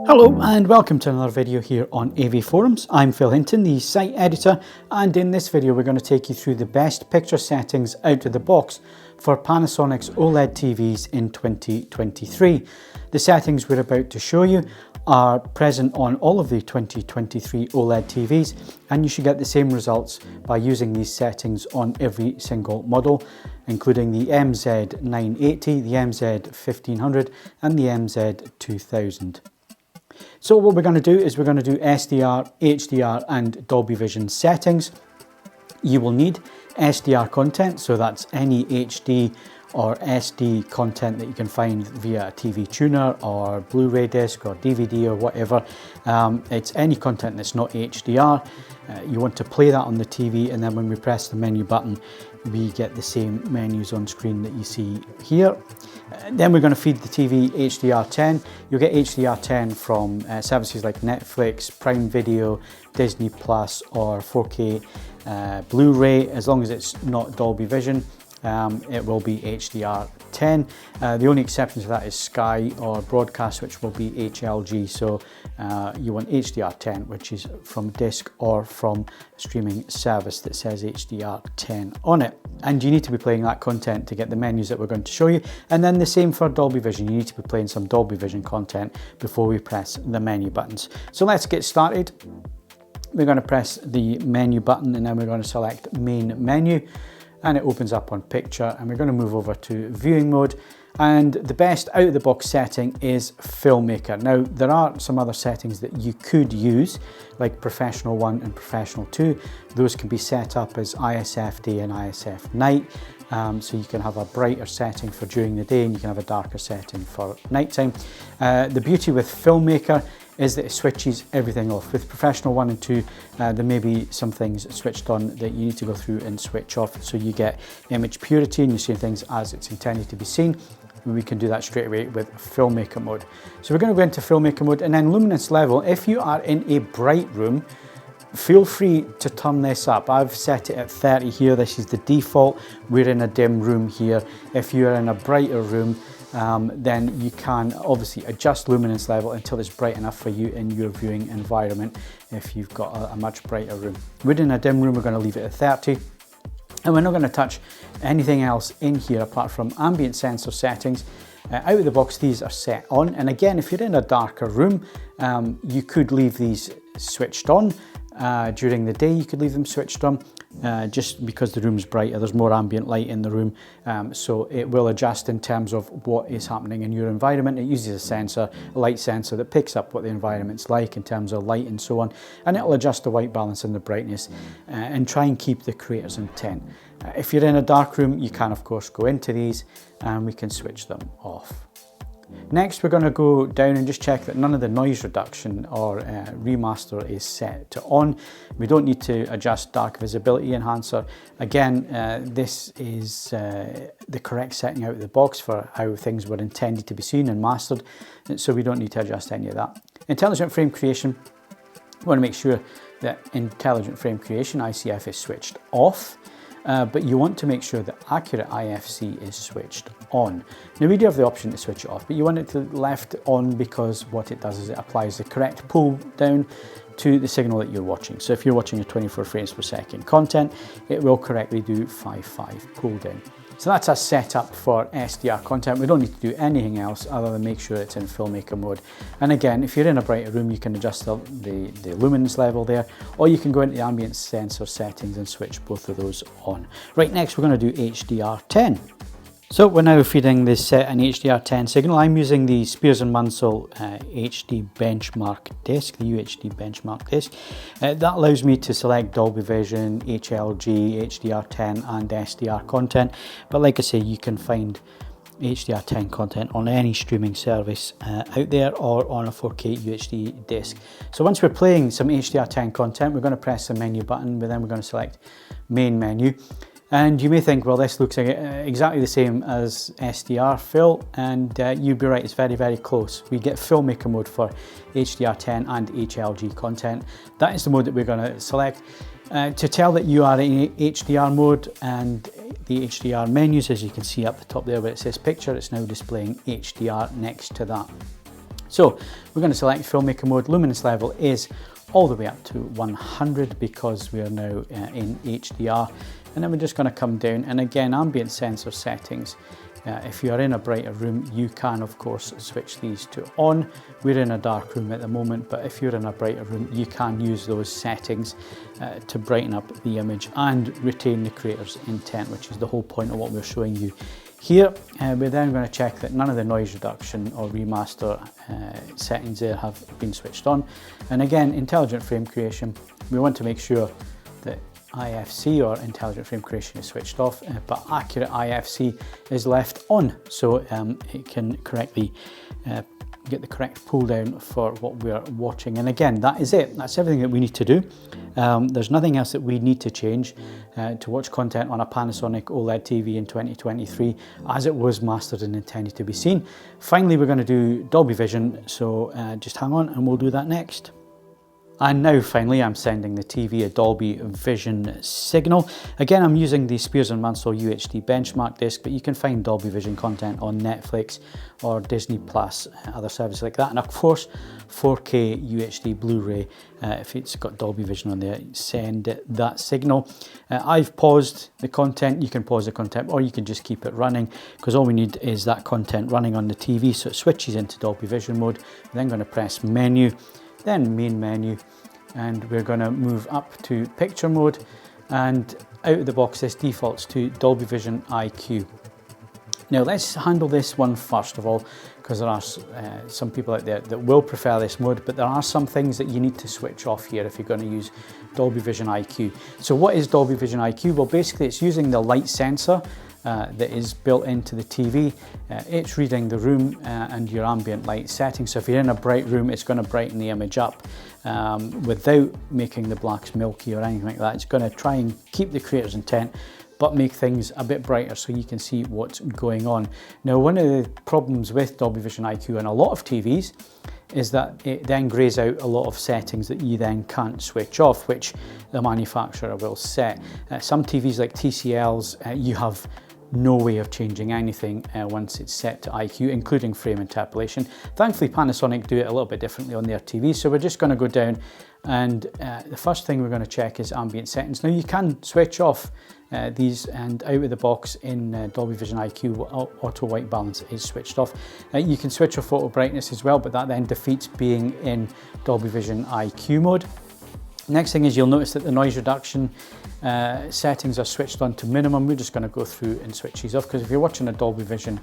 Hello and welcome to another video here on AV Forums. I'm Phil Hinton, the site editor, and in this video we're going to take you through the best picture settings out of the box for Panasonic's OLED TVs in 2023. The settings we're about to show you are present on all of the 2023 OLED TVs, and you should get the same results by using these settings on every single model, including the MZ980, the MZ1500 and the MZ2000. So what we're going to do is we're going to do SDR, HDR and Dolby Vision settings. You will need SDR content, so that's any HD or SD content that you can find via a TV tuner or Blu-ray disc or DVD or whatever. It's any content that's not HDR. You want to play that on the TV, and then when we press the menu button we get the same menus on screen that you see here. Then we're going to feed the TV HDR10. You'll get HDR10 from services like Netflix, Prime Video, Disney Plus or 4K Blu-ray. As long as it's not Dolby Vision, it will be HDR10. The only exception to that is Sky or Broadcast, which will be HLG. So you want HDR10, which is from disc or from streaming service that says HDR10 on it. And you need to be playing that content to get the menus that we're going to show you. And then the same for Dolby Vision. You need to be playing some Dolby Vision content before we press the menu buttons. So let's get started. We're going to press the menu button and then we're going to select main menu, and it opens up on picture, and we're going to move over to viewing mode. And the best out of the box setting is Filmmaker. Now there are some other settings that you could use, like Professional 1 and Professional 2. Those can be set up as ISF day and ISF night. So you can have a brighter setting for during the day and you can have a darker setting for nighttime. The beauty with Filmmaker is that it switches everything off. With Professional 1 and 2, there may be some things switched on that you need to go through and switch off, so you get image purity and you see things as it's intended to be seen. We can do that straight away with Filmmaker mode. So we're going to go into Filmmaker mode, and then luminance level. If you are in a bright room, feel free to turn this up. I've set it at 30 here. This is the default. We're in a dim room here. If you're in a brighter room, then you can obviously adjust luminance level until it's bright enough for you in your viewing environment if you've got a much brighter room. We're in a dim room, we're going to leave it at 30. And we're not going to touch anything else in here apart from ambient sensor settings. Out of the box, these are set on. And again, if you're in a darker room, you could leave these switched on. During the day, you could leave them switched on just because the room's brighter. There's more ambient light in the room, so it will adjust in terms of what is happening in your environment. It uses a sensor, a light sensor, that picks up what the environment's like in terms of light and so on, and it'll adjust the white balance and the brightness and try and keep the creator's intent. If you're in a dark room, you can of course go into these and we can switch them off. Next, we're going to go down and just check that none of the noise reduction or remaster is set to on. We don't need to adjust dark visibility enhancer. Again, this is the correct setting out of the box for how things were intended to be seen and mastered, so we don't need to adjust any of that. Intelligent frame creation, we want to make sure that intelligent frame creation, ICF, is switched off. But you want to make sure that accurate IFC is switched on. Now we do have the option to switch it off, but you want it to left on because what it does is it applies the correct pull down to the signal that you're watching. So if you're watching a 24 frames per second content, it will correctly do 5.5 pull down. So that's our setup for SDR content. We don't need to do anything else other than make sure it's in Filmmaker mode. And again, if you're in a brighter room, you can adjust the luminance level there, or you can go into the ambient sensor settings and switch both of those on. Right, next we're going to do HDR10. So we're now feeding this an HDR10 signal. I'm using the Spears & Mansell HD benchmark disc, the UHD benchmark disc. That allows me to select Dolby Vision, HLG, HDR10 and SDR content. But like I say, you can find HDR10 content on any streaming service out there or on a 4K UHD disc. So once we're playing some HDR10 content, we're going to press the menu button, but then we're going to select main menu. And you may think, well, this looks exactly the same as SDR, Phil, and you'd be right, it's very, very close. We get Filmmaker mode for HDR10 and HLG content. That is the mode that we're going to select. To tell that you are in HDR mode, and the HDR menus, as you can see up the top there where it says picture, it's now displaying HDR next to that. So we're going to select Filmmaker Mode. Luminance level is all the way up to 100 because we are now in HDR. And then we're just going to come down, and again, ambient sensor settings. If you are in a brighter room, you can of course switch these to on. We're in a dark room at the moment, but if you're in a brighter room, you can use those settings to brighten up the image and retain the creator's intent, which is the whole point of what we're showing you here. We're then going to check that none of the noise reduction or remaster settings there have been switched on. And again, intelligent frame creation, we want to make sure that IFC or intelligent frame creation is switched off, but accurate IFC is left on, so it can correctly get the correct pull down for what we're watching. And again, that is it. That's everything that we need to do. There's nothing else that we need to change to watch content on a Panasonic OLED TV in 2023 as it was mastered and intended to be seen. Finally, we're going to do Dolby Vision, so just hang on and we'll do that next. And now finally I'm sending the TV a Dolby Vision signal. Again, I'm using the Spears & Mansell UHD benchmark disc, but you can find Dolby Vision content on Netflix or Disney Plus, other services like that. And of course, 4K UHD Blu-ray, if it's got Dolby Vision on there, send that signal. I've paused the content. You can pause the content or you can just keep it running, because all we need is that content running on the TV, so it switches into Dolby Vision mode. I'm then going to press menu, then main menu, and we're going to move up to picture mode, and out of the box this defaults to Dolby Vision IQ. Now let's handle this one first of all, because there are some people out there that will prefer this mode, but there are some things that you need to switch off here if you're going to use Dolby Vision IQ. So what is Dolby Vision IQ? Well, basically it's using the light sensor that is built into the TV. It's reading the room and your ambient light settings. So if you're in a bright room, it's going to brighten the image up without making the blacks milky or anything like that. It's going to try and keep the creator's intent, but make things a bit brighter so you can see what's going on. Now, one of the problems with Dolby Vision IQ on a lot of TVs is that it then grays out a lot of settings that you then can't switch off, which the manufacturer will set. Some TVs like TCLs, you have no way of changing anything once it's set to IQ, including frame interpolation. Thankfully, Panasonic do it a little bit differently on their TVs, so we're just going to go down, and the first thing we're going to check is ambient settings. Now, you can switch off these, and out of the box in Dolby Vision IQ, auto white balance is switched off. You can switch off auto brightness as well, but that then defeats being in Dolby Vision IQ mode. Next thing is you'll notice that the noise reduction settings are switched on to minimum. We're just going to go through and switch these off, because if you're watching a Dolby Vision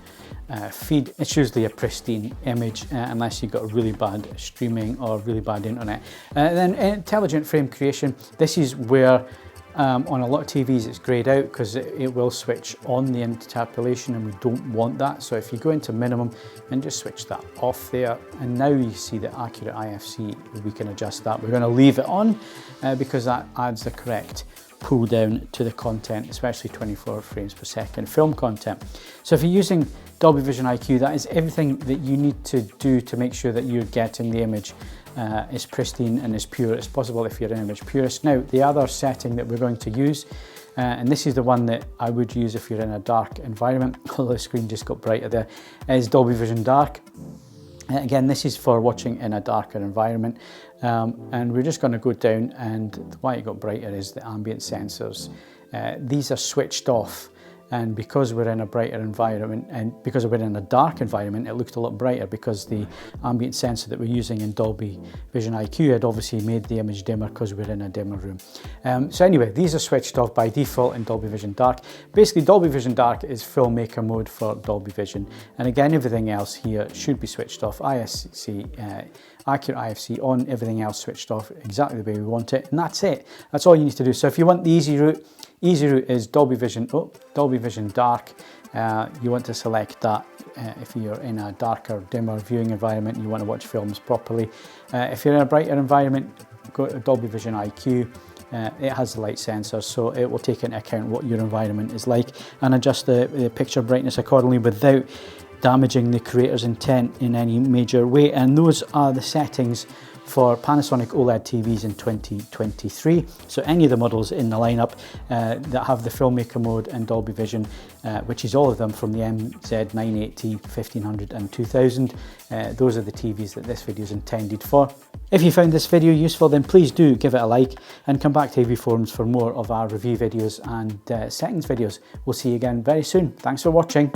feed, it's usually a pristine image unless you've got really bad streaming or really bad internet. Then intelligent frame creation, this is where on a lot of TVs it's grayed out because it will switch on the interpolation, and we don't want that. So if you go into minimum and just switch that off there, and now you see the accurate IFC, we can adjust that. We're going to leave it on because that adds the correct pull down to the content, especially 24 frames per second film content. So if you're using Dolby Vision IQ, that is everything that you need to do to make sure that you're getting the image as pristine and as pure as possible if you're an image purist. Now, the other setting that we're going to use, and this is the one that I would use if you're in a dark environment, although the screen just got brighter there, is Dolby Vision Dark. Again, this is for watching in a darker environment, and we're just going to go down, and why it got brighter is the ambient sensors. These are switched off, and because we're in a brighter environment, and because we're in a dark environment, it looked a lot brighter because the ambient sensor that we're using in Dolby Vision IQ had obviously made the image dimmer because we're in a dimmer room. So anyway, these are switched off by default in Dolby Vision Dark. Basically, Dolby Vision Dark is Filmmaker Mode for Dolby Vision, and again, everything else here should be switched off. IFC, accurate IFC on, everything else switched off exactly the way we want it, and that's it. That's all you need to do. So if you want the easy route is Dolby Vision Dark. You want to select that if you're in a darker, dimmer viewing environment and you want to watch films properly. If you're in a brighter environment, go to Dolby Vision IQ. It has the light sensor, so it will take into account what your environment is like and adjust the picture brightness accordingly without damaging the creator's intent in any major way. And those are the settings for Panasonic OLED TVs in 2023. So any of the models in the lineup that have the Filmmaker Mode and Dolby Vision, which is all of them from the MZ980, 1500 and 2000, those are the TVs that this video is intended for. If you found this video useful, then please do give it a like and come back to AV Forums for more of our review videos and settings videos. We'll see you again very soon. Thanks for watching.